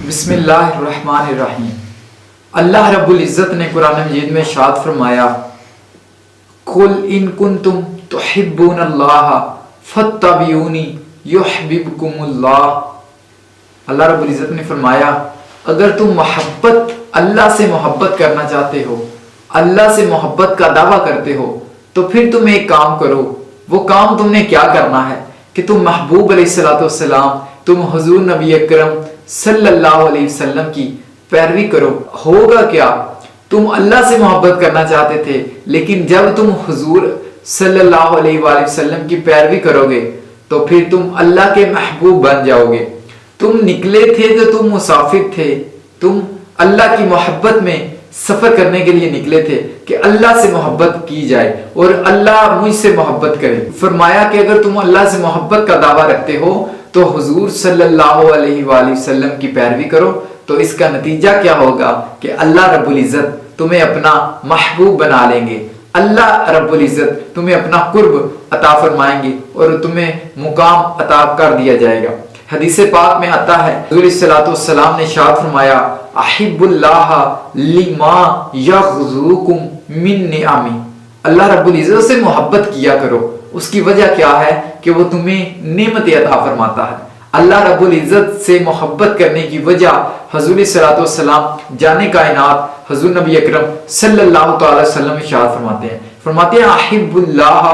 بسم اللہ الرحمن الرحیم۔ اللہ رب العزت نے قرآن مجید میں ارشاد فرمایا، قل ان کنتم تحبون اللہ فاتبعونی یحببکم اللہ۔ اللہ رب العزت نے فرمایا اگر تم اللہ سے محبت کرنا چاہتے ہو، اللہ سے محبت کا دعویٰ کرتے ہو، تو پھر تم ایک کام کرو۔ وہ کام تم نے کیا کرنا ہے کہ تم محبوب علیہ السلام، تم حضور نبی اکرم صلی اللہ علیہ وسلم کی پیروی کرو۔ ہوگا کیا؟ تم اللہ سے محبت کرنا چاہتے تھے، لیکن جب تم حضور صلی اللہ علیہ وآلہ وسلم کی پیروی کرو گے تو پھر تم اللہ کے محبوب بن جاؤ گے۔ تم نکلے تھے تو تم مسافر تھے، تم اللہ کی محبت میں سفر کرنے کے لیے نکلے تھے کہ اللہ سے محبت کی جائے اور اللہ مجھ سے محبت کرے۔ فرمایا کہ اگر تم اللہ سے محبت کا دعویٰ رکھتے ہو تو حضور صلی اللہ علیہ وآلہ وسلم کی پیروی کرو، تو اس کا نتیجہ کیا ہوگا کہ اللہ رب العزت تمہیں اپنا محبوب بنا لیں گے۔ اللہ رب العزت تمہیں اپنا قرب عطا فرمائیں گے اور تمہیں مقام عطا کر دیا جائے گا۔ حدیث پاک میں آتا ہے، حضور صلی اللہ علیہ وسلم نے ارشاد فرمایا، احب اللہ لما یغزوکم من نعمی۔ اللہ رب العزت سے محبت کیا کرو، اس کی وجہ کیا ہے کہ وہ تمہیں نعمت عطا فرماتا ہے۔ اللہ رب العزت سے محبت کرنے کی وجہ حضور صلی اللہ علیہ وسلم جان کائنات حضور نبی اکرم صلی اللہ تعالی وسلم ارشاد فرماتے ہیں احب اللہ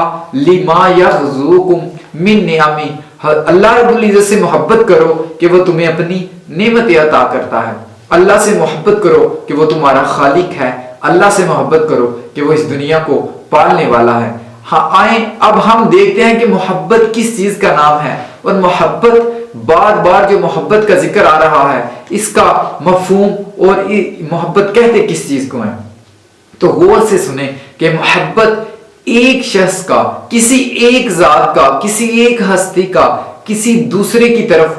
لما یغزوکم من نعمی۔ اللہ رب العزت سے محبت کرو کہ وہ تمہیں اپنی نعمت عطا کرتا ہے۔ اللہ سے محبت کرو کہ وہ تمہارا خالق ہے۔ اللہ سے محبت کرو کہ وہ اس دنیا کو پالنے والا ہے۔ ہاں آئیں اب ہم دیکھتے ہیں کہ محبت کس چیز کا نام ہے، اور محبت بار بار جو محبت کا ذکر آ رہا ہے اس کا مفہوم اور محبت کہتے کس چیز کو ہیں۔ تو غور سے سنیں کہ محبت ایک شخص کا، کسی ایک ذات کا، کسی ایک ہستی کا کسی دوسرے کی طرف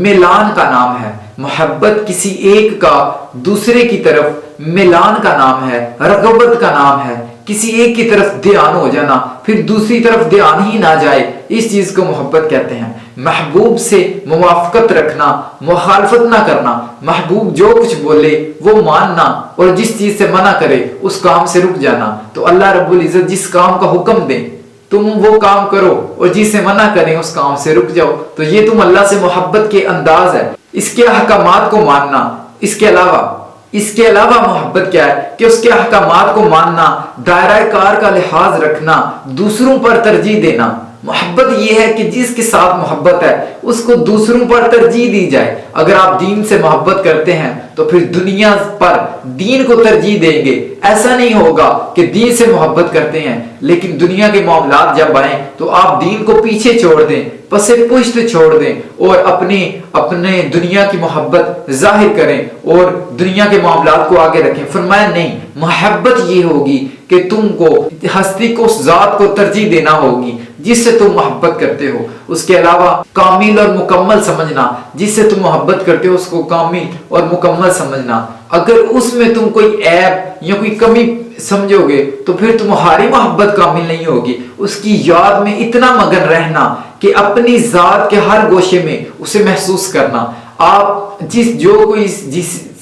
میلان کا نام ہے۔ محبت کسی ایک کا دوسرے کی طرف میلان کا نام ہے، رغبت کا نام ہے۔ کسی ایک کی طرف دھیان ہو جانا، پھر دوسری طرف دھیان ہی نہ جائے، اس چیز کو محبت کہتے ہیں۔ محبوب سے موافقت رکھنا، مخالفت نہ کرنا، محبوب جو کچھ بولے وہ ماننا اور جس چیز سے منع کرے اس کام سے رک جانا۔ تو اللہ رب العزت جس کام کا حکم دے تم وہ کام کرو، اور جس سے منع کریں اس کام سے رک جاؤ۔ تو یہ تم اللہ سے محبت کے انداز ہے، اس کے احکامات کو ماننا۔ اس کے علاوہ محبت کیا ہے کہ اس کے احکامات کو ماننا، دائرہ کار کا لحاظ رکھنا، دوسروں پر ترجیح دینا۔ محبت یہ ہے کہ جس کے ساتھ محبت ہے اس کو دوسروں پر ترجیح دی جائے۔ اگر آپ دین سے محبت کرتے ہیں تو پھر دنیا پر دین کو ترجیح دیں گے۔ ایسا نہیں ہوگا کہ دین سے محبت کرتے ہیں لیکن دنیا کے معاملات جب آئیں تو آپ دین کو پیچھے چھوڑ دیں، پس پشت چھوڑ دیں اور اپنے دنیا کی محبت ظاہر کریں اور دنیا کے معاملات کو آگے رکھیں۔ فرمایا نہیں، محبت یہ ہوگی کہ تم کو ہستی کو، اس ذات کو ترجیح دینا ہوگی جس سے تم محبت کرتے ہو۔ اس کے علاوہ کامل اور مکمل سمجھنا، جس سے تم محبت کرتے ہو اس کو کامل اور مکمل سمجھنا۔ اگر اس میں تم کوئی عیب یا کوئی کمی سمجھو گے تو پھر تمہاری محبت کامل نہیں ہوگی۔ اس کی یاد میں اتنا مگن رہنا کہ اپنی ذات کے ہر گوشے میں اسے محسوس کرنا۔ آپ جس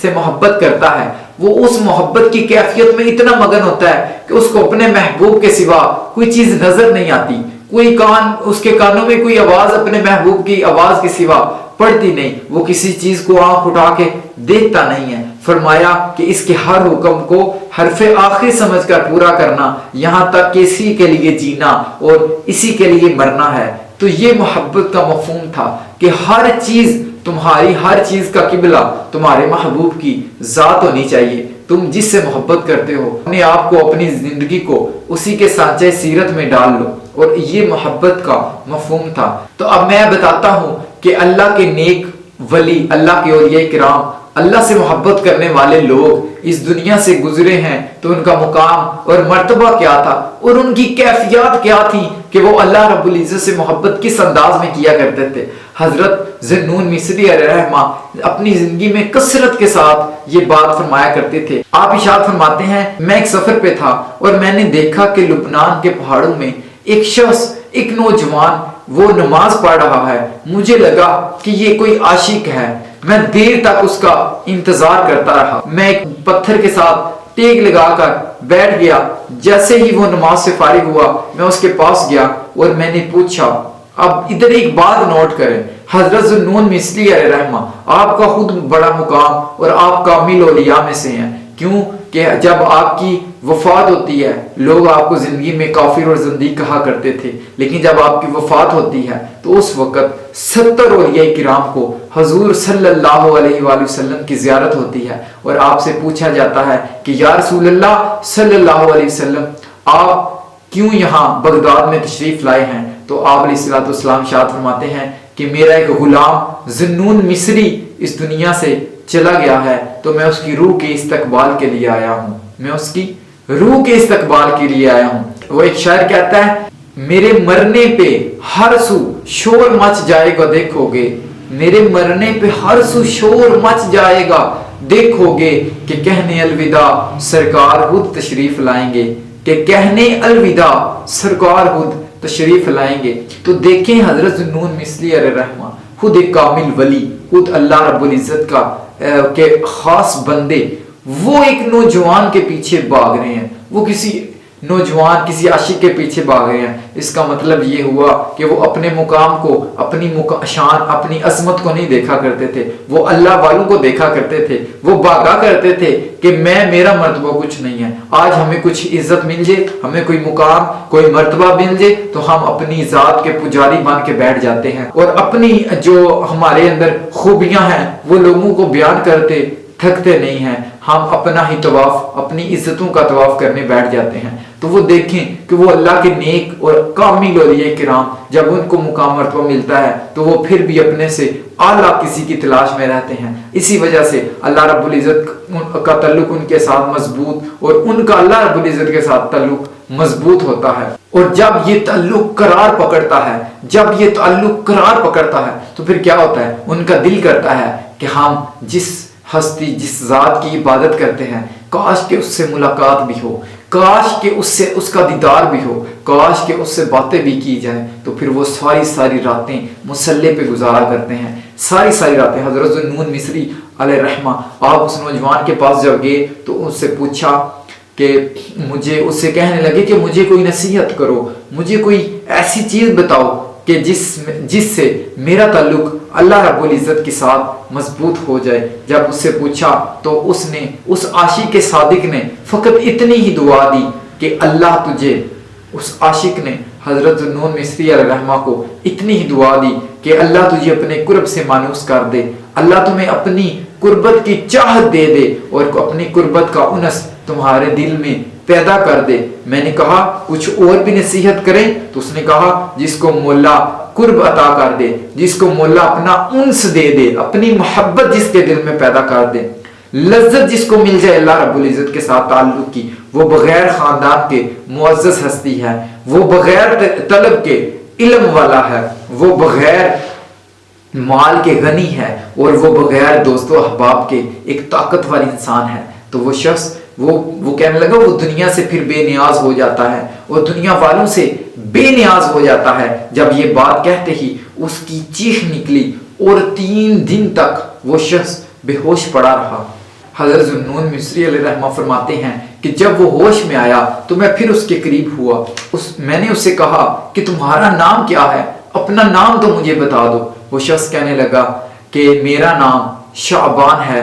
سے محبت کرتا ہے وہ اس محبت کی کیفیت میں اتنا مگن ہوتا ہے کہ اس کو اپنے محبوب کے سوا کوئی چیز نظر نہیں آتی، اس کے کانوں میں کوئی آواز اپنے محبوب کی آواز کے سوا پڑتی نہیں، وہ کسی چیز کو آنکھ اٹھا کے دیکھتا نہیں ہے۔ فرمایا کہ اس کے ہر حکم کو حرف آخر سمجھ کر پورا کرنا، یہاں تک کہ اسی کے لیے جینا اور اسی کے لیے مرنا ہے۔ تو یہ محبت کا مفہوم تھا کہ تمہاری ہر چیز کا قبلہ تمہارے محبوب کی ذات ہونی چاہیے۔ تم جس سے محبت کرتے ہو اپنے آپ کو، اپنی زندگی کو اسی کے سانچے سیرت میں ڈال لو، اور یہ محبت کا مفہوم تھا۔ تو اب میں بتاتا ہوں کہ اللہ کے نیک ولی، اللہ کے اولیاء کرام، اللہ سے محبت کرنے والے لوگ اس دنیا سے گزرے ہیں تو ان کا مقام اور مرتبہ کیا تھا اور ان کی کیفیات کیا تھی کہ وہ اللہ رب العزت سے محبت کس انداز میں کیا کرتے تھے۔ حضرت ذنون مصری علیہ الرحمہ اپنی زندگی میں کثرت کے ساتھ یہ بات فرمایا کرتے تھے۔ آپ ارشاد فرماتے ہیں، میں ایک سفر پہ تھا اور میں نے دیکھا کہ لبنان کے پہاڑوں میں ایک شخص، ایک نوجوان وہ نماز پڑھ رہا ہے۔ مجھے لگا کہ یہ کوئی عاشق ہے، میں دیر تک اس کا انتظار کرتا رہا، میں ایک پتھر کے ساتھ ٹیک لگا کر بیٹھ گیا۔ جیسے ہی وہ نماز سے فارغ ہوا میں اس کے پاس گیا اور میں نے پوچھا۔ اب ادھر ایک بات نوٹ کریں، حضرت ذوالنون مصری علیہ رحمہ آپ کا خود بڑا مقام اور آپ کامل اولیاء میں سے ہیں، کیوں کہ جب آپ کی وفات ہوتی ہے لوگ آپ کو زندگی میں کافر اور زندیق کہا کرتے تھے، لیکن جب آپ کی وفات ہوتی ہے تو اس وقت 70 اولیاء کرام کو حضور صلی اللہ علیہ وآلہ وسلم کی زیارت ہوتی ہے اور آپ سے پوچھا جاتا ہے کہ یا رسول اللہ صلی اللہ علیہ وسلم آپ کیوں یہاں بغداد میں تشریف لائے ہیں؟ تو آپ علیہ السلام ارشاد فرماتے ہیں کہ میرا ایک غلام ذوالنون مصری اس دنیا سے چلا گیا ہے تو میں اس کی روح کے استقبال کے لیے آیا ہوں، میں اس کی روح کے استقبال کے لیے آیا ہوں۔ وہ ایک شاعر کہتا ہے میرے مرنے پہ ہر سو شور مچ جائے گا دیکھو گے، میرے مرنے پہ ہر سو شور مچ جائے گا دیکھو گے کہ کہنے الوداع سرکار خود تشریف لائیں گے، کہ کہنے الوداع سرکار خود تشریف لائیں گے۔ تو دیکھیں حضرت ذوالنون مصری علیہ رحمہ خود ایک کامل ولی، خود اللہ رب العزت کا کے خاص بندے، وہ ایک نوجوان کے پیچھے بھاگ رہے ہیں، وہ کسی نوجوان کسی عاشق کے پیچھے بھاگ رہے ہیں۔ اس کا مطلب یہ ہوا کہ وہ اپنے مقام کو، اپنی شان، اپنی عظمت کو نہیں دیکھا کرتے تھے، وہ اللہ والوں کو دیکھا کرتے تھے، وہ بھاگا کرتے تھے کہ میرا مرتبہ کچھ نہیں ہے، آج ہمیں کچھ عزت مل جائے، ہمیں کوئی مقام کوئی مرتبہ مل جائے تو ہم اپنی ذات کے پجاری بن کے بیٹھ جاتے ہیں اور اپنی جو ہمارے اندر خوبیاں ہیں وہ لوگوں کو بیان کرتے تھکتے نہیں ہیں، ہم اپنا ہی طواف، اپنی عزتوں کا طواف کرنے بیٹھ جاتے ہیں۔ تو وہ دیکھیں کہ وہ اللہ کے نیک اور کامل اولیاء کرام جب ان کو مقام مرتبہ ملتا ہے تو وہ پھر بھی اپنے سے اعلیٰ کسی کی تلاش میں رہتے ہیں۔ اسی وجہ سے اللہ رب العزت کا تعلق ان کے ساتھ مضبوط اور ان کا اللہ رب العزت کے ساتھ تعلق مضبوط ہوتا ہے۔ اور جب یہ تعلق قرار پکڑتا ہے، جب یہ تعلق قرار پکڑتا ہے تو پھر کیا ہوتا ہے؟ ان کا دل کرتا ہے کہ ہم جس ہستی جس ذات کی عبادت کرتے ہیں کاش کہ اس سے ملاقات بھی ہو، کاش کہ اس کا دیدار بھی ہو، کاش کہ اس سے باتیں بھی کی جائیں۔ تو پھر وہ ساری راتیں مصلی پہ گزارا کرتے ہیں، ساری راتیں۔ حضرت ذوالنون مصری علیہ رحمہ آپ اس نوجوان کے پاس جب گئے تو اس سے پوچھا کہ اس سے کہنے لگے کہ مجھے کوئی نصیحت کرو، مجھے کوئی ایسی چیز بتاؤ کہ جس سے میرا تعلق اللہ رب العزت کے ساتھ مضبوط ہو جائے۔ جب اس سے پوچھا تو اس عاشق صادق نے فقط اتنی ہی دعا دی کہ اللہ تجھے، اس عاشق نے حضرت ذوالنون مصری علیہ رحمہ کو اتنی ہی دعا دی کہ اللہ تجھے اپنے قرب سے مانوس کر دے، اللہ تمہیں اپنی قربت کی چاہت دے دے اور اپنی قربت کا انس تمہارے دل میں پیدا کر دے۔ میں نے کہا کچھ اور بھی نصیحت کریں؟ تو اس نے کہا جس کو مولا قرب عطا کر دے، جس کو مولا اپنا انس دے دے، اپنی محبت جس کے دل میں پیدا کر دے، لذت جس کو مل جائے اللہ رب العزت کے ساتھ تعلق کی، وہ بغیر خاندان کے معزز ہستی ہے، وہ بغیر طلب کے علم والا ہے، وہ بغیر مال کے غنی ہے اور وہ بغیر دوست و احباب کے ایک طاقتور انسان ہے۔ تو وہ شخص وہ کہنے لگا وہ دنیا سے پھر بے نیاز ہو جاتا ہے اور دنیا والوں سے بے نیاز ہو جاتا ہے۔ جب یہ بات کہتے ہی اس کی چیخ نکلی اور 3 دن تک وہ شخص بے ہوش پڑا رہا۔ حضرت ذوالنون مصری علیہ رحمہ فرماتے ہیں کہ جب وہ ہوش میں آیا تو میں پھر اس کے قریب ہوا، میں نے اس سے کہا کہ تمہارا نام کیا ہے؟ اپنا نام تو مجھے بتا دو۔ وہ شخص کہنے لگا کہ میرا نام شعبان ہے۔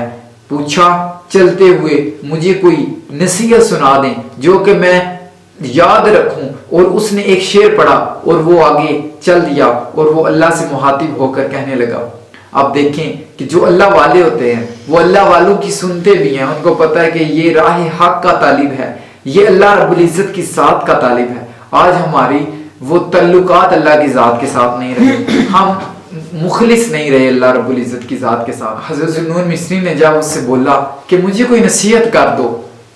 پوچھا چلتے ہوئے مجھے کوئی نصیحت سنا دیں جو کہ میں یاد رکھوں، اور اس نے ایک شعر پڑھا اور وہ آگے چل دیا اور وہ اللہ سے مخاطب ہو کر کہنے لگا۔ آپ دیکھیں کہ جو اللہ والے ہوتے ہیں وہ اللہ والوں کی سنتے بھی ہیں، ان کو پتہ ہے کہ یہ راہ حق کا طالب ہے، یہ اللہ رب العزت کی ذات کا طالب ہے۔ آج ہماری وہ تعلقات اللہ کی ذات کے ساتھ نہیں رہے، ہم مخلص نہیں رہے اللہ رب العزت کی ذات کے ساتھ۔ حضرت ذوالنون مصری نے جب اس سے بولا کہ مجھے کوئی نصیحت کر دو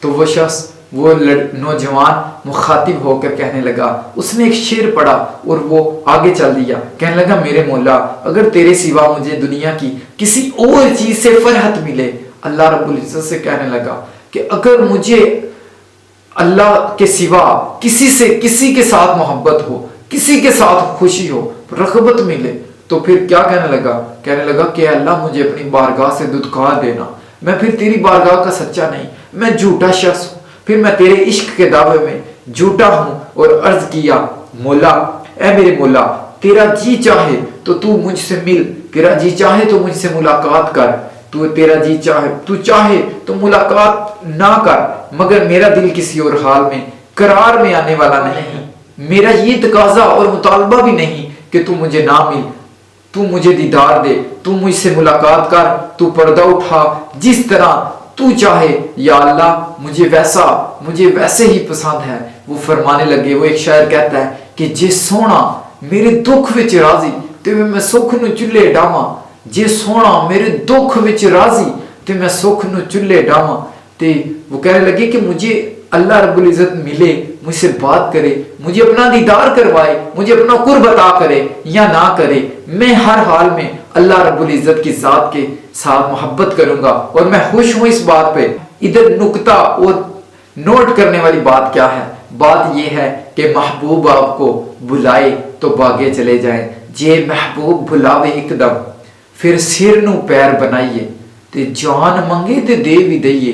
تو وہ شخص وہ نوجوان مخاطب ہو کر کہنے لگا، اس نے ایک شعر پڑھا اور وہ آگے چل دیا، کہنے لگا میرے مولا اگر تیرے سوا مجھے دنیا کی کسی اور چیز سے فرحت ملے، اللہ رب العزت سے کہنے لگا کہ اگر مجھے اللہ کے سوا کسی کے ساتھ محبت ہو، کسی کے ساتھ خوشی ہو، رغبت ملے، تو پھر کیا کہنے لگا کہ اللہ مجھے اپنی بارگاہ سے دھتکار دینا، میں پھر تیری بارگاہ کا سچا نہیں، میں جھوٹا شخص ہوں، پھر میں تیرے عشق کے دعوے میں جھوٹا ہوں۔ اور عرض کیا مولا، اے میرے مولا، تیرا جی چاہے تو تو مجھ سے مل، تیرا جی چاہے تو مجھ سے ملاقات کر، تیرا جی چاہے تو چاہے تو ملاقات نہ کر، مگر میرا دل کسی اور حال میں قرار میں آنے والا نہیں، میرا یہ تقاضا اور مطالبہ بھی نہیں کہ تو مجھے نہ مل، تو مجھے دیدار دے، تو مجھ سے ملاقات کر، تو پردہ اٹھا، جس طرح تو چاہے یا اللہ، مجھے ویسے ہی پسند ہے۔ وہ فرمانے لگے، وہ ایک شاعر کہتا ہے کہ جے سونا میرے دکھ وچ راضی تے میں سکھ نو چولہے ڈاواں، جے سونا میرے دکھ وچ راضی تے میں سکھ نو چولہے ڈاواں۔ تے وہ کہنے لگے کہ مجھے اللہ رب العزت ملے، مجھ سے بات کرے، مجھے اپنا دیدار کروائے، مجھے اپنا قرب عطا کرے یا نہ کرے، میں ہر حال میں اللہ رب العزت کی ذات کے ساتھ محبت کروں گا، اور میں خوش ہوں اس بات پہ۔ ادھر نکتہ اور نوٹ کرنے والی بات کیا ہے؟ بات یہ ہے کہ محبوب آپ کو بلائے تو باگے چلے جائیں، جے محبوب بلاوے ایک دم پھر سر نو پیر بنائیے، تے جان منگے تے دے بھی دئیے،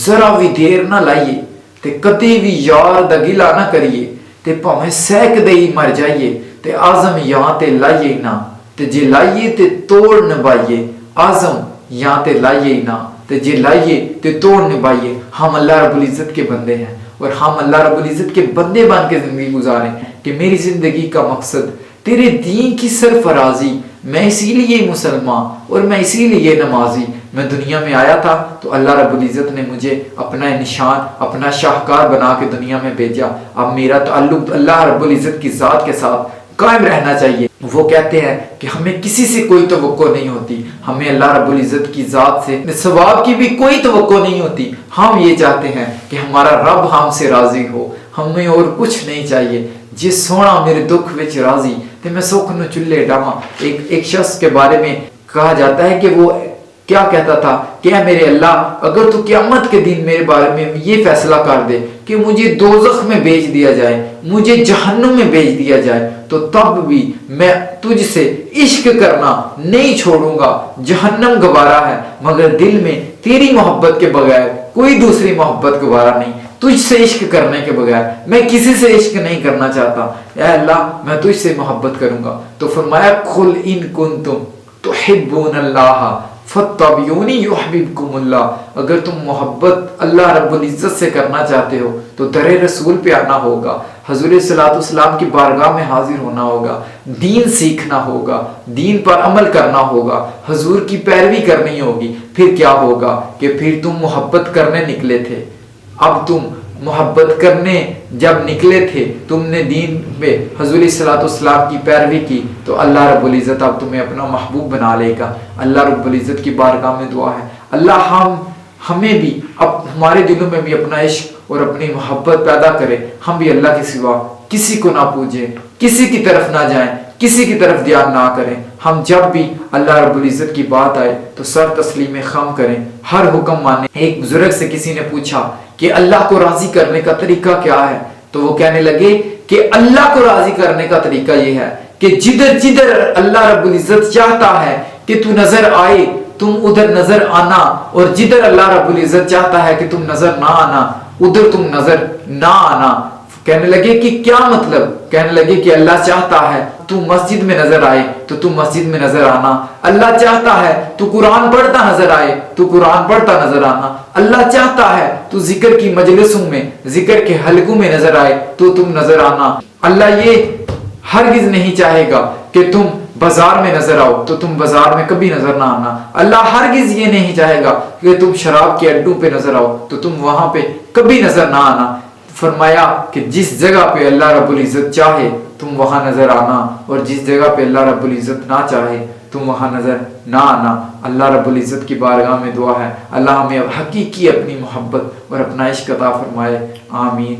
ذرا بھی دیر نہ لائیے، تے کدی بھی یار دا گلا نہ کریے، تے پاویں سیک دے ہی مر جائیے، تے آزم یہاں تے لائیے نہ، تے جے لائیے تے توڑ نبائیے، آزم یہاں تے لائیے نہ، تے جے لائیے تے توڑ نبائیے۔ ہم اللہ رب العزت کے بندے ہیں، اور ہم اللہ رب العزت کے بندے بن کے زندگی گزاریں کہ میری زندگی کا مقصد تیرے دین کی سرفرازی، میں اسی لیے مسلمان اور میں اسی لیے نمازی، میں دنیا میں آیا تھا تو اللہ رب العزت نے مجھے اپنا نشان، اپنا شاہکار بنا کے دنیا میں بھیجا۔ اب میرا تعلق اللہ رب العزت کی ذات کے ساتھ قائم رہنا چاہیے۔ وہ کہتے ہیں کہ ہمیں کسی سے کوئی توقع نہیں ہوتی، ہمیں اللہ رب العزت کی ذات سے ثواب کی بھی کوئی توقع نہیں ہوتی، ہم یہ چاہتے ہیں کہ ہمارا رب ہم سے راضی ہو، ہمیں اور کچھ نہیں چاہیے۔ جس سونا میرے دکھ وچ راضی تے میں سکھ نو چولہے ڈاواں۔ ایک شخص کے بارے میں کہا جاتا ہے کہ وہ کیا کہتا تھا کہ اے میرے اللہ، اگر تو قیامت کے دن میرے بارے میں یہ فیصلہ کر دے کہ مجھے دوزخ میں بھیج دیا جائے، مجھے جہنم میں بھیج دیا جائے، تو تب بھی میں تجھ سے عشق کرنا نہیں چھوڑوں گا۔ جہنم گوارا ہے مگر دل میں تیری محبت کے بغیر کوئی دوسری محبت گوارا نہیں، تجھ سے عشق کرنے کے بغیر میں کسی سے عشق نہیں کرنا چاہتا، اے اللہ میں تجھ سے محبت کروں گا۔ تو فرمایا قل ان کنتم تحبون اللہ فاتبعونی یحببکم اللہ، اگر تم محبت اللہ رب العزت سے کرنا چاہتے ہو تو در رسول پہ آنا ہوگا، حضور صلی اللہ علیہ وسلم کی بارگاہ میں حاضر ہونا ہوگا، دین سیکھنا ہوگا، دین پر عمل کرنا ہوگا، حضور کی پیروی کرنی ہوگی۔ پھر کیا ہوگا کہ پھر تم محبت کرنے نکلے تھے، اب تم محبت کرنے جب نکلے تھے، تم نے دین پہ حضور صلی اللہ علیہ وسلم کی پیروی کی، تو اللہ رب العزت اب تمہیں اپنا محبوب بنا لے گا۔ اللہ رب العزت کی بارگاہ میں دعا ہے اللہ ہمیں بھی اب ہمارے دلوں میں بھی اپنا عشق اور اپنی محبت پیدا کرے، ہم بھی اللہ کے سوا کسی کو نہ پوجیں، کسی کی طرف نہ جائیں، کسی کی طرف دھیان نہ کریں۔ ہم جب بھی اللہ رب العزت کی بات آئے تو سر تسلیم خم کریں، ہر حکم مانیں۔ ایک بزرگ سے کسی نے پوچھا کہ اللہ کو راضی کرنے کا طریقہ کیا ہے؟ تو وہ کہنے لگے کہ اللہ کو راضی کرنے کا طریقہ یہ ہے کہ جدھر جدھر اللہ رب العزت چاہتا ہے کہ تو نظر آئے تم ادھر نظر آنا، اور جدھر اللہ رب العزت چاہتا ہے کہ تم نظر نہ آنا ادھر تم نظر نہ آنا۔ کہنے لگے کہ کیا مطلب؟ کہنے لگے کہ اللہ چاہتا ہے تو مسجد میں نظر آئے تو تم مسجد میں نظر آنا، اللہ چاہتا ہے تو قرآن پڑھتا نظر آئے تو قرآن پڑھتا نظر آنا، اللہ چاہتا ہے تو ذکر کی مجلسوں میں، ذکر کے حلقوں میں نظر آئے تو تم نظر آنا۔ اللہ یہ ہرگز نہیں چاہے گا کہ تم بازار میں نظر آؤ تو تم بازار میں کبھی نظر نہ آنا، اللہ ہرگز یہ نہیں چاہے گا کہ تم شراب کے اڈوں پہ نظر آؤ تو تم وہاں پہ کبھی نظر نہ آنا۔ فرمایا کہ جس جگہ پہ اللہ رب العزت چاہے تم وہاں نظر آنا، اور جس جگہ پہ اللہ رب العزت نہ چاہے تم وہاں نظر نہ آنا۔ اللہ رب العزت کی بارگاہ میں دعا ہے اللہ ہمیں حقیقی اپنی محبت اور اپنا عشق عطا فرمائے، آمین۔